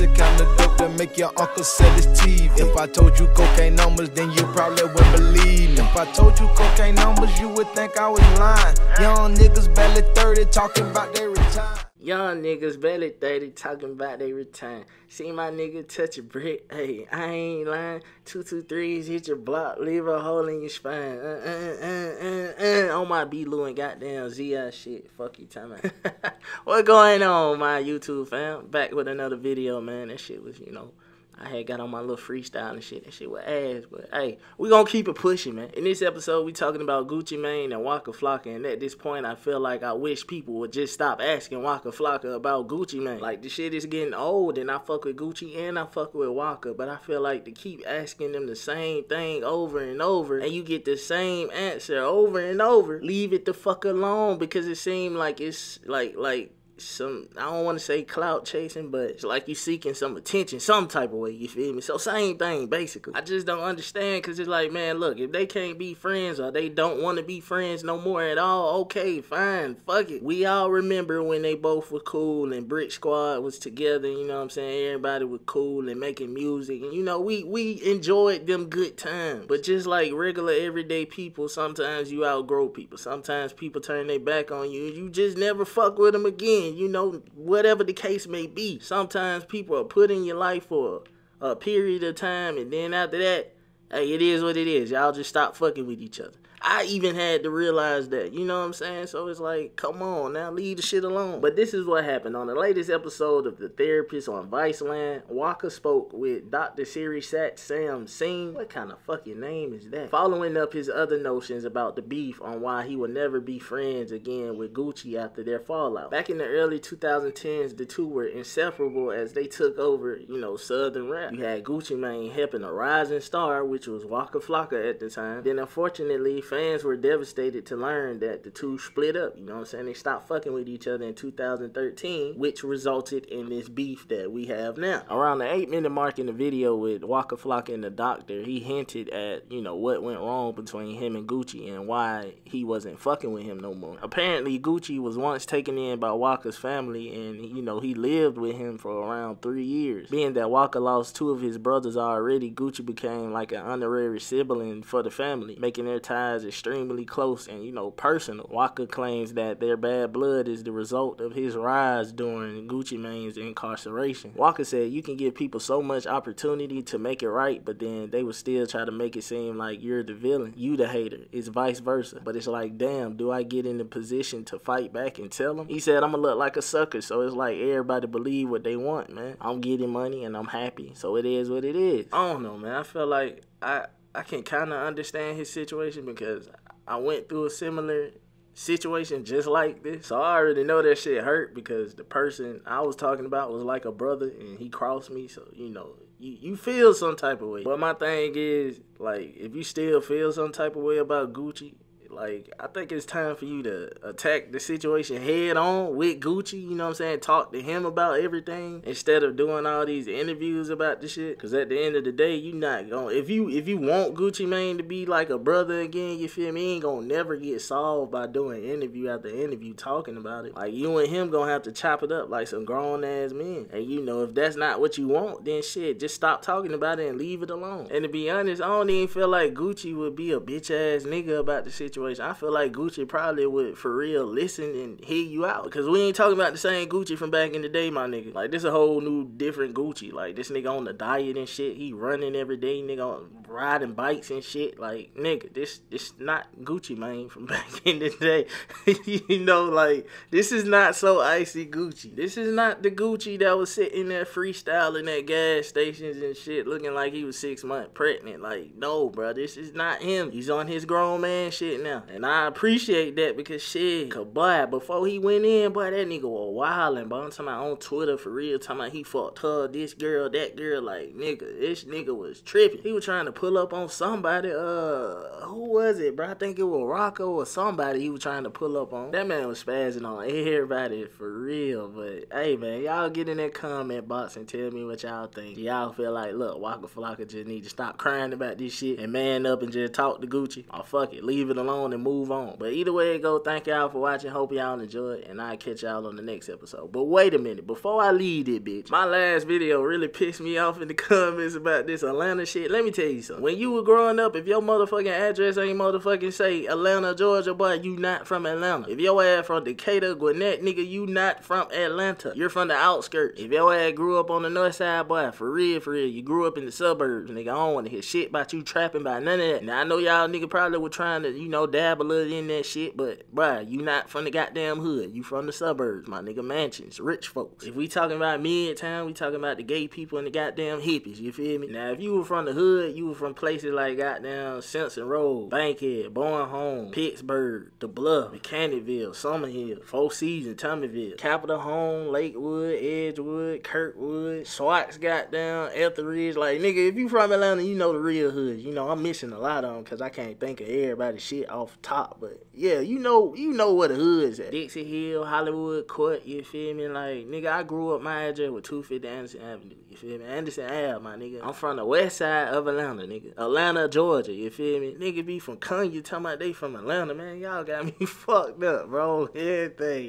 the kind of dope that make your uncle sell his TV. If I told you cocaine numbers, then you probably wouldn't believe me. If I told you cocaine numbers, you would think I was lying. Young niggas barely 30 talking about their retirement. Young niggas barely 30 talking about they return. See my nigga touch a brick. Hey, I ain't lying. 223s hit your block, leave a hole in your spine. On my B-Lou and goddamn ZI shit. Fuck you, time out. What going on, my YouTube fam? Back with another video, man. That shit was, you know, I had got on my little freestyle and shit. That shit was ass, but hey, we gonna keep it pushing, man. In this episode, we talking about Gucci Mane and Waka Flocka, and at this point, I feel like I wish people would just stop asking Waka Flocka about Gucci Mane. Like, the shit is getting old, and I fuck with Gucci and I fuck with Waka, but I feel like to keep asking them the same thing over and over, and you get the same answer over and over, leave it the fuck alone, because it seems like it's like some, I don't want to say clout chasing, but it's like you seeking some attention some type of way, you feel me? So same thing basically. I just don't understand, because it's like, man, look, if they can't be friends or they don't want to be friends no more at all, okay, fine, fuck it. We all remember when they both were cool and Brick Squad was together, you know what I'm saying? Everybody was cool and making music, and you know, we enjoyed them good times. But just like regular everyday people, sometimes you outgrow people. Sometimes people turn their back on you and you just never fuck with them again. You know, whatever the case may be. Sometimes people are put in your life for a period of time, and then after that, hey, it is what it is. Y'all just stop fucking with each other. I even had to realize that, you know what I'm saying? So it's like, come on, now leave the shit alone. But this is what happened. On the latest episode of The Therapist on Viceland, Waka spoke with Dr. Siri Sat Sam Singh. What kind of fucking name is that? Following up his other notions about the beef on why he would never be friends again with Gucci after their fallout. Back in the early 2010s, the two were inseparable as they took over, you know, Southern rap. You had Gucci Mane helping a rising star, which was Waka Flocka at the time. Then unfortunately, fans were devastated to learn that the two split up, you know what I'm saying? They stopped fucking with each other in 2013, which resulted in this beef that we have now. Around the 8-minute mark in the video with Waka Flocka and the doctor, he hinted at, you know, what went wrong between him and Gucci and why he wasn't fucking with him no more. Apparently, Gucci was once taken in by Waka's family, and, you know, he lived with him for around 3 years. Being that Waka lost 2 of his brothers already, Gucci became like an honorary sibling for the family, making their ties extremely close and, you know, personal. Waka claims that their bad blood is the result of his rise during Gucci Mane's incarceration. Waka said you can give people so much opportunity to make it right, but then they would still try to make it seem like you're the villain, you the hater. It's vice versa. But it's like, damn, do I get in the position to fight back and tell them? He said, I'm gonna look like a sucker, so it's like everybody believe what they want, man. I'm getting money and I'm happy, so it is what it is. I don't know, man. I feel like I can kind of understand his situation because I went through a similar situation just like this. So I already know that shit hurt because the person I was talking about was like a brother and he crossed me. So, you know, you feel some type of way. But my thing is, like, if you still feel some type of way about Gucci, like, I think it's time for you to attack the situation head on with Gucci, you know what I'm saying? Talk to him about everything instead of doing all these interviews about the shit. Because at the end of the day, you not gonna, if you want Gucci Mane to be like a brother again, you feel me? He ain't gonna never get solved by doing interview after interview talking about it. Like, you and him gonna have to chop it up like some grown ass men. And you know, if that's not what you want, then shit, just stop talking about it and leave it alone. And to be honest, I don't even feel like Gucci would be a bitch ass nigga about the situation. I feel like Gucci probably would for real listen and hear you out, because we ain't talking about the same Gucci from back in the day, my nigga. Like, this a whole new different Gucci. Like, this nigga on the diet and shit, he running every day, nigga riding bikes and shit. Like, nigga, this not Gucci Mane from back in the day. You know, like, this is not so icy Gucci. This is not the Gucci that was sitting there freestyling at gas stations and shit looking like he was 6 months pregnant. Like, no, bro, this is not him. He's on his grown man shit now. And I appreciate that because shit, boy, before he went in, boy, that nigga was wildin', but I'm talking about on Twitter for real, talking about he fucked her, this girl, that girl, like, nigga, this nigga was tripping. He was trying to pull up on somebody, who was it, bro? I think it was Rocco or somebody he was trying to pull up on. That man was spazzing on everybody for real, but hey, man, y'all get in that comment box and tell me what y'all think. Y'all feel like, look, Waka Flocka just need to stop crying about this shit and man up and just talk to Gucci, or fuck it, leave it alone on and move on. But either way it go, thank y'all for watching. Hope y'all enjoyed, and I'll catch y'all on the next episode. But wait a minute, before I leave this bitch, my last video really pissed me off in the comments about this Atlanta shit. Let me tell you something. When you were growing up, if your motherfucking address ain't motherfucking say Atlanta, Georgia, boy, you not from Atlanta. If your ass from Decatur, Gwinnett, nigga, you not from Atlanta. You're from the outskirts. If your ass grew up on the north side, boy, for real, you grew up in the suburbs, nigga. I don't want to hear shit about you trapping by none of that. Now, I know y'all nigga probably were trying to, you know, dab a little in that shit, but, bruh, you not from the goddamn hood. You from the suburbs, my nigga. Mansions, rich folks. If we talking about Midtown, we talking about the gay people and the goddamn hippies, you feel me? Now, if you were from the hood, you were from places like goddamn Simpson Road, Bankhead, Bowen Home, Pittsburgh, The Bluff, Candyville, Summerhill, Four Seasons, Tommyville, Capitol Home, Lakewood, Edgewood, Kirkwood, Swartz, goddamn, Etheridge. Like, nigga, if you from Atlanta, you know the real hood. You know, I'm missing a lot of them because I can't think of everybody's shit off top. But, yeah, you know where the hood's at. Dixie Hill, Hollywood Court, you feel me? Like, nigga, I grew up, my address with 250 Anderson Avenue. You feel me? Anderson Ave, my nigga. I'm from the west side of Atlanta, nigga. Atlanta, Georgia, you feel me? Nigga be from Kanye talking about they from Atlanta, man. Y'all got me fucked up, bro. Everything.